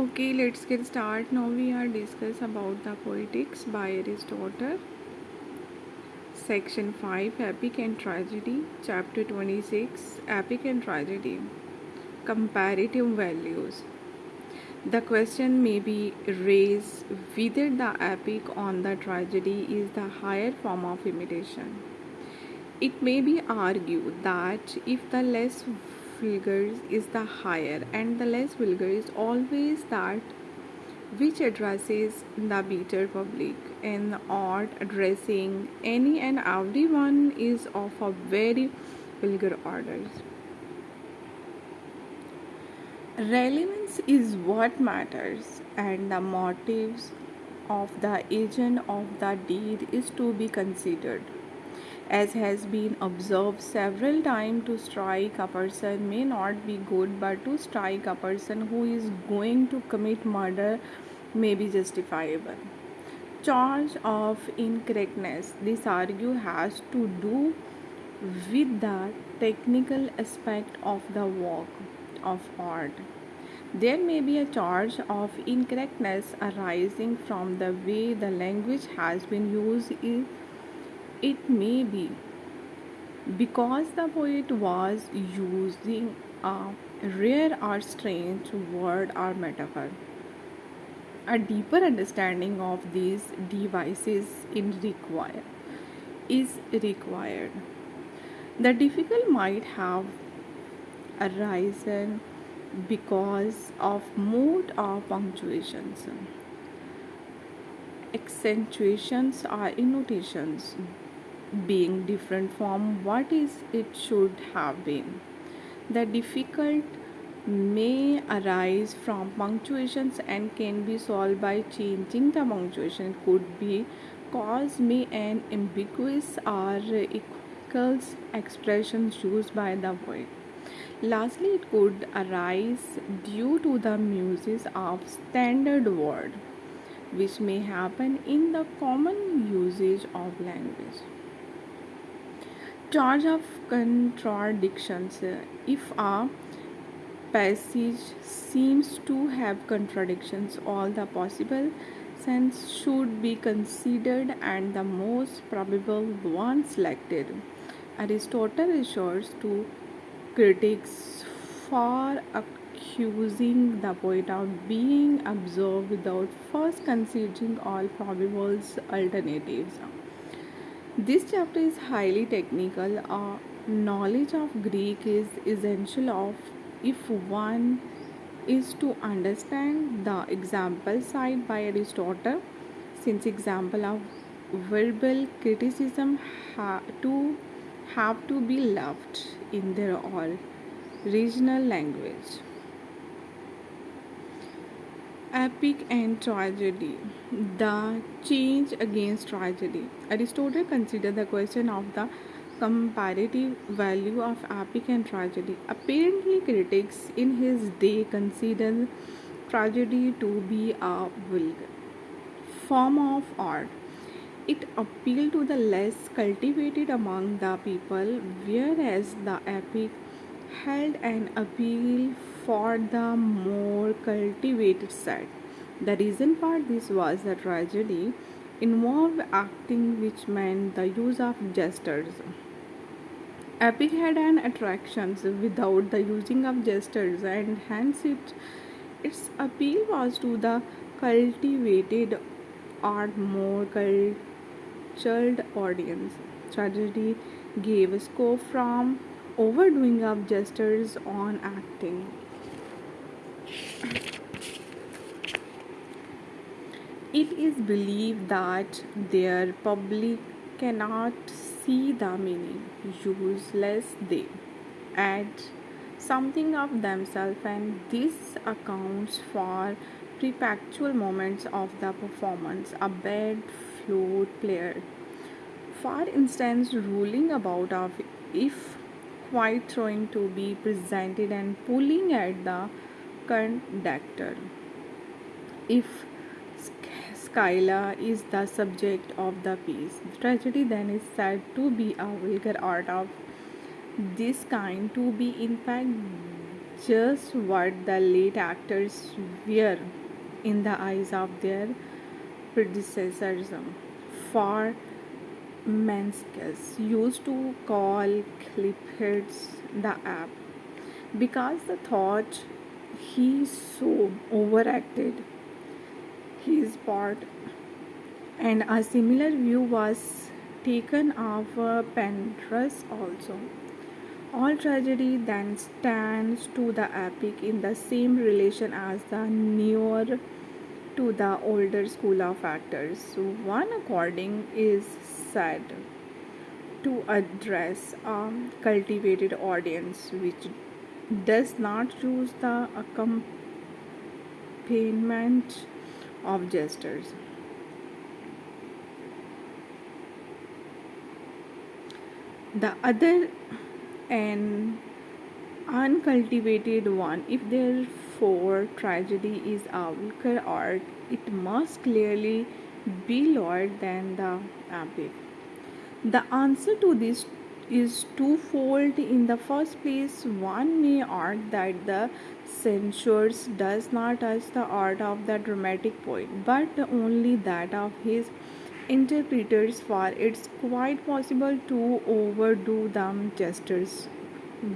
Okay, let's get started. Now we are discuss about the Poetics by Aristotle. Section 5 Epic and Tragedy. Chapter 26 Epic and Tragedy. Comparative Values. The question may be raised whether the epic on the tragedy is the higher form of imitation. It may be argued that if the less vulgar is the higher, and the less vulgar is always that which addresses the better public, and art addressing any and everyone is of a very vulgar order. Relevance is what matters, and the motives of the agent of the deed is to be considered. As has been observed several times, to strike a person may not be good, but to strike a person who is going to commit murder may be justifiable. Charge of incorrectness. This argue has to do with the technical aspect of the work of art. There may be a charge of incorrectness arising from the way the language has been used. It may be because the poet was using a rare or strange word or metaphor. A deeper understanding of these devices is required. The difficult might have arisen because of mood or punctuations, accentuations or innotations being different from what is it should have been. The difficult may arise from punctuations and can be solved by changing the punctuation. It could be caused by an ambiguous or equivocal expressions used by the poet. Lastly, it could arise due to the uses of standard word, which may happen in the common usage of language. Charge of contradictions. If a passage seems to have contradictions, all the possible sense should be considered and the most probable one selected. Aristotle refers to critics for accusing the poet of being absorbed without first considering all probable alternatives. This chapter is highly technical. Knowledge of Greek is essential of if one is to understand the example cited by Aristotle, since example of verbal criticism have to be left in their original language. Epic and tragedy. The change against tragedy. Aristotle considered the question of the comparative value of epic and tragedy. Apparently, critics in his day considered tragedy to be a vulgar form of art. It appealed to the less cultivated among the people, whereas the epic held an appeal for the more cultivated set. The reason for this was the tragedy involved acting, which meant the use of gestures. Epic had an attractions without the using of gestures, and hence its appeal was to the cultivated art more cultured audience. Tragedy gave scope from overdoing of gestures on acting. It is believed that their public cannot see the meaning, useless they add something of themselves, and this accounts for perpetual moments of the performance. A bad flute player, for instance, ruling about of if quite throwing to be presented and pulling at the conductor. If Scylla is the subject of the piece, the tragedy then is said to be a vulgar art of this kind, to be in fact just what the late actors were in the eyes of their predecessors. For Menskes used to call clipheads the app because the thought he so overacted his part, and a similar view was taken of Penrose also. All tragedy then stands to the epic in the same relation as the newer to the older school of actors. So one according is said to address a cultivated audience which does not use the accompaniment of gestures. The other, an uncultivated one. If therefore tragedy is a weaker art, it must clearly be lower than the epic. The answer to this is twofold. In the first place, one may argue that the censures does not touch the art of the dramatic poet, but only that of his interpreters, for it's quite possible to overdo the gestures,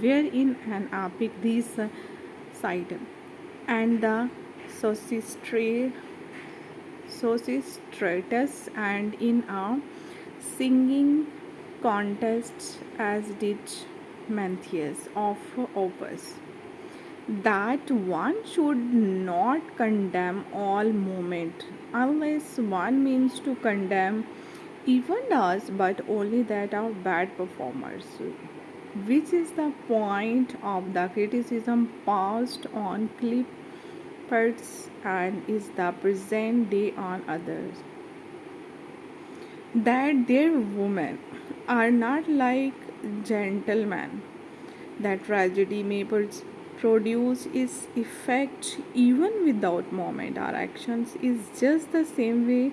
wherein an epic recital and the Sosistratus and in a singing contest as did Mantius of Opus, that one should not condemn all movement unless one means to condemn even us, but only that of bad performers, which is the point of the criticism passed on clippers and is the present day on others, that their women are not like gentlemen, that tragedy may produce its effect even without moment or actions is just the same way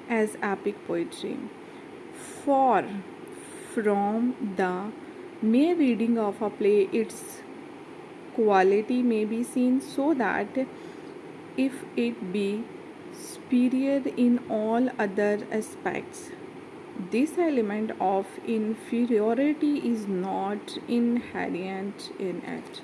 as epic poetry. For from the mere reading of a play, its quality may be seen, so that if it be superior in all other aspects, this element of inferiority is not inherent in it.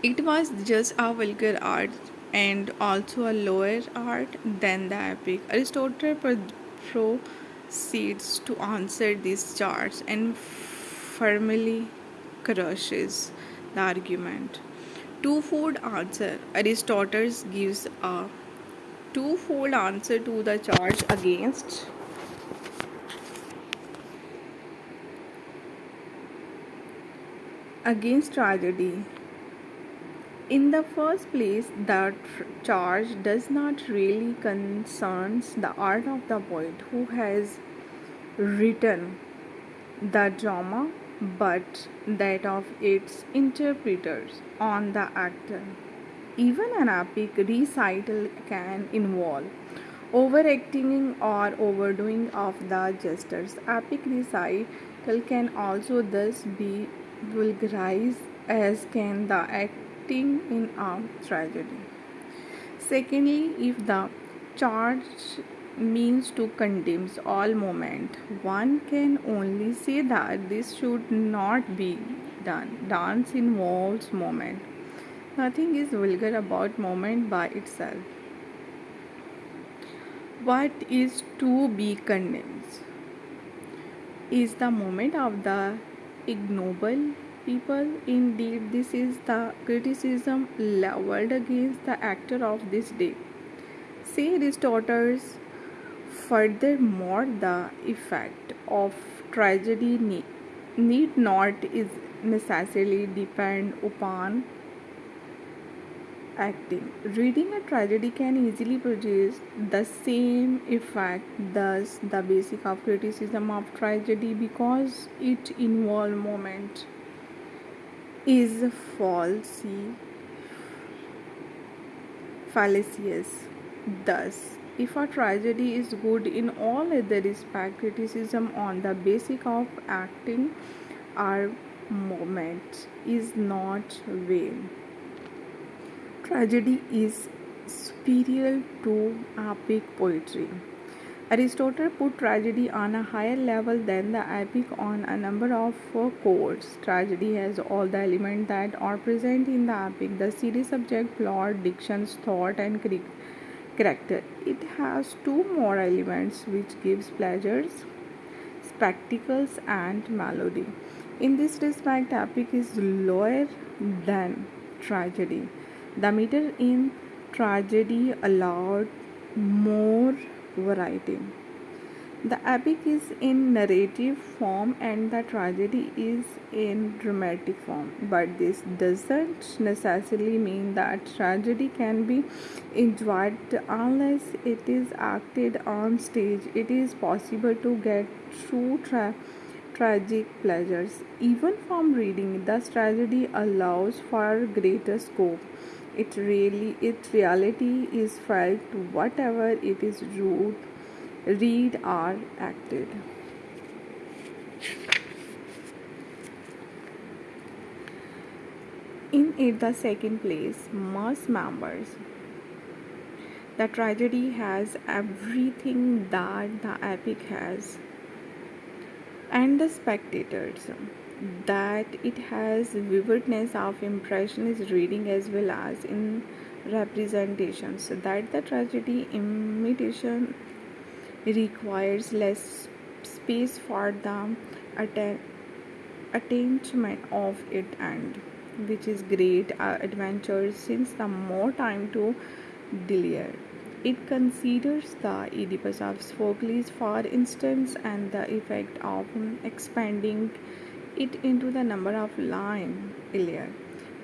It was just a vulgar art and also a lower art than the epic. Aristotle proceeds to answer these charge and firmly crushes the argument. Twofold answer. Aristotle gives a twofold answer to the charge against tragedy. In the first place, the charge does not really concerns the art of the poet who has written the drama, but that of its interpreters on the actor. Even an epic recital can involve overacting or overdoing of the gestures. Epic recital can also thus be vulgarized as can the acting in a tragedy. Secondly, if the charge means to condemn all movement, one can only say that this should not be done. Dance involves movement. Nothing is vulgar about movement by itself. What is to be condemned is the movement of the ignoble people. Indeed, this is the criticism leveled against the actor of this day. Say Aristotle's, furthermore, the effect of tragedy need not is necessarily depend upon acting. Reading a tragedy can easily produce the same effect. Thus, the basic of criticism of tragedy, because it involves moment, is fallacious. Thus, if a tragedy is good in all other respects, criticism on the basis of acting are moment is not vain. Tragedy is superior to epic poetry. Aristotle put tragedy on a higher level than the epic on a number of codes. Tragedy has all the elements that are present in the epic: the serious subject, plot, dictions, thought, and character. It has two more elements which gives pleasures, spectacles, and melody. In this respect, epic is lower than tragedy. The meter in tragedy allowed more variety. The epic is in narrative form and the tragedy is in dramatic form. But this doesn't necessarily mean that tragedy can be enjoyed unless it is acted on stage. It is possible to get true tragic pleasures even from reading. Thus, tragedy allows for greater scope. Its reality is felt whatever it is read or acted. In it, the second place, mass members. The tragedy has everything that the epic has, and the spectators. That it has vividness of impression is reading as well as in representations. That the tragedy imitation requires less space for the atten- attainment of it, and which is great adventure since the more time to delay. It considers the Oedipus of Sophocles, for instance, and the effect of expanding it into the number of line Iliad.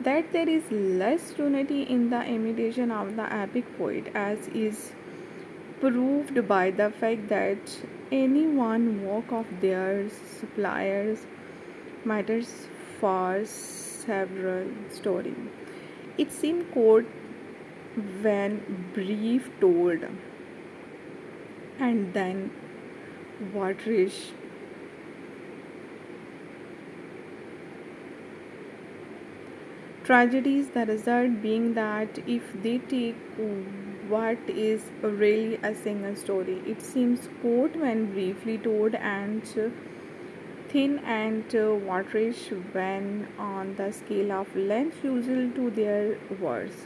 That there is less unity in the imitation of the epic poet, as is proved by the fact that any one work of theirs suppliers matters for several stories. It seemed quote when brief told, and then waterish. Tragedies, the result being that if they take what is really a single story, it seems quote when briefly told and thin and waterish when on the scale of length usual to their words.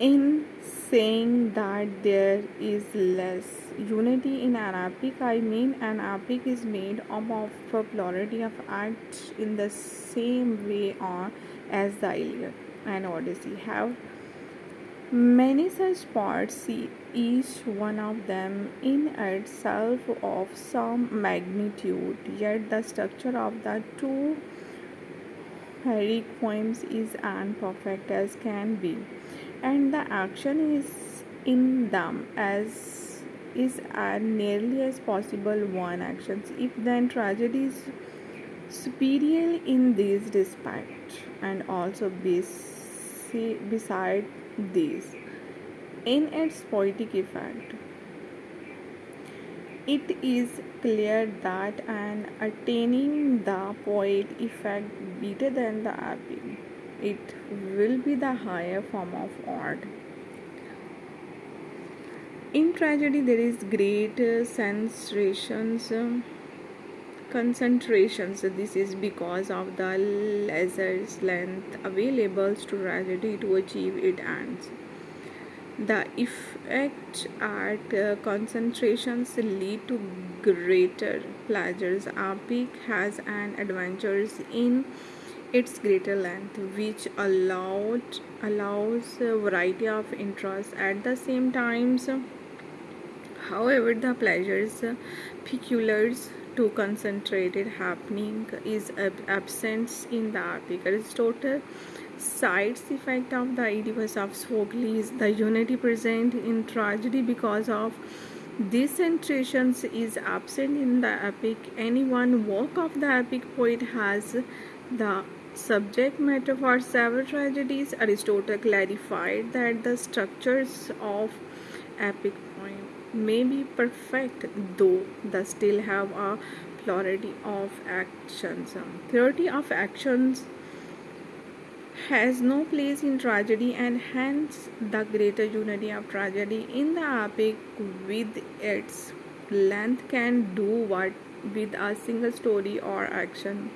In saying that there is less unity in an epic, I mean an epic is made up of a plurality of acts in the same way as the Iliad and Odyssey have many such parts, each one of them in itself of some magnitude, yet the structure of the two heroic poems is as perfect as can be, and the action is in them as nearly as possible one actions. If then tragedy is superior in these respects, and also beside this, in its poetic effect, it is clear that an attaining the poet effect better than the epic, it will be the higher form of art. In tragedy, there is great concentrations. This is because of the lesser length available to tragedy to achieve its ends. The effect at concentrations lead to greater pleasures. Epic has an adventures in its greater length, which allows a variety of interests at the same times. However, the pleasures peculiar to concentrated happening is absent in the epic. Aristotle cites the effect of the Oedipus of Sophocles, the unity present in tragedy because of these centrations is absent in the epic. Any one work of the epic poet has the subject matter for several tragedies. Aristotle clarified that the structures of epic poem may be perfect, though they still have a plurality of actions. Plurality of actions has no place in tragedy, and hence the greater unity of tragedy in the epic with its length can do what with a single story or action.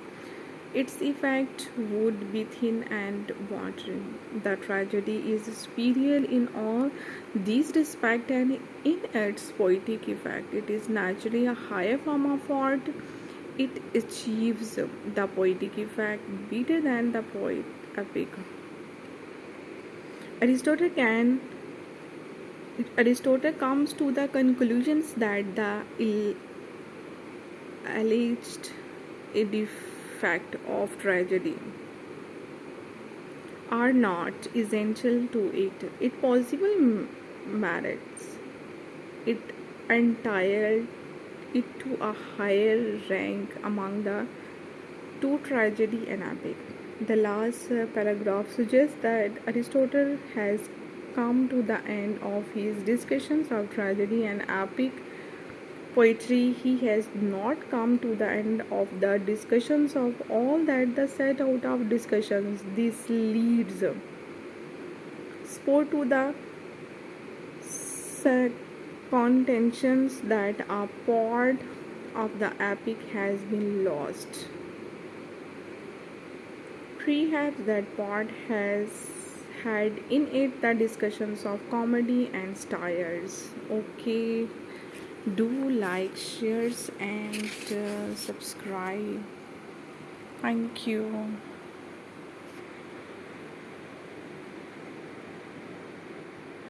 Its effect would be thin and watering. The tragedy is superior in all these respects, and in its poetic effect, it is naturally a higher form of art. It achieves the poetic effect better than the poet epic. Aristotle can Aristotle comes to the conclusions that the alleged defect of tragedy are not essential to it. It possible merits it entitled it to a higher rank among the two tragedy and epic. The last paragraph suggests that Aristotle has come to the end of his discussions of tragedy and epic poetry. He has not come to the end of the discussions of all that the set out of discussions. This leads sport to the contentions that a part of the epic has been lost. Perhaps that part has had in it the discussions of comedy and styles. Okay, do like, shares, and subscribe. Thank you.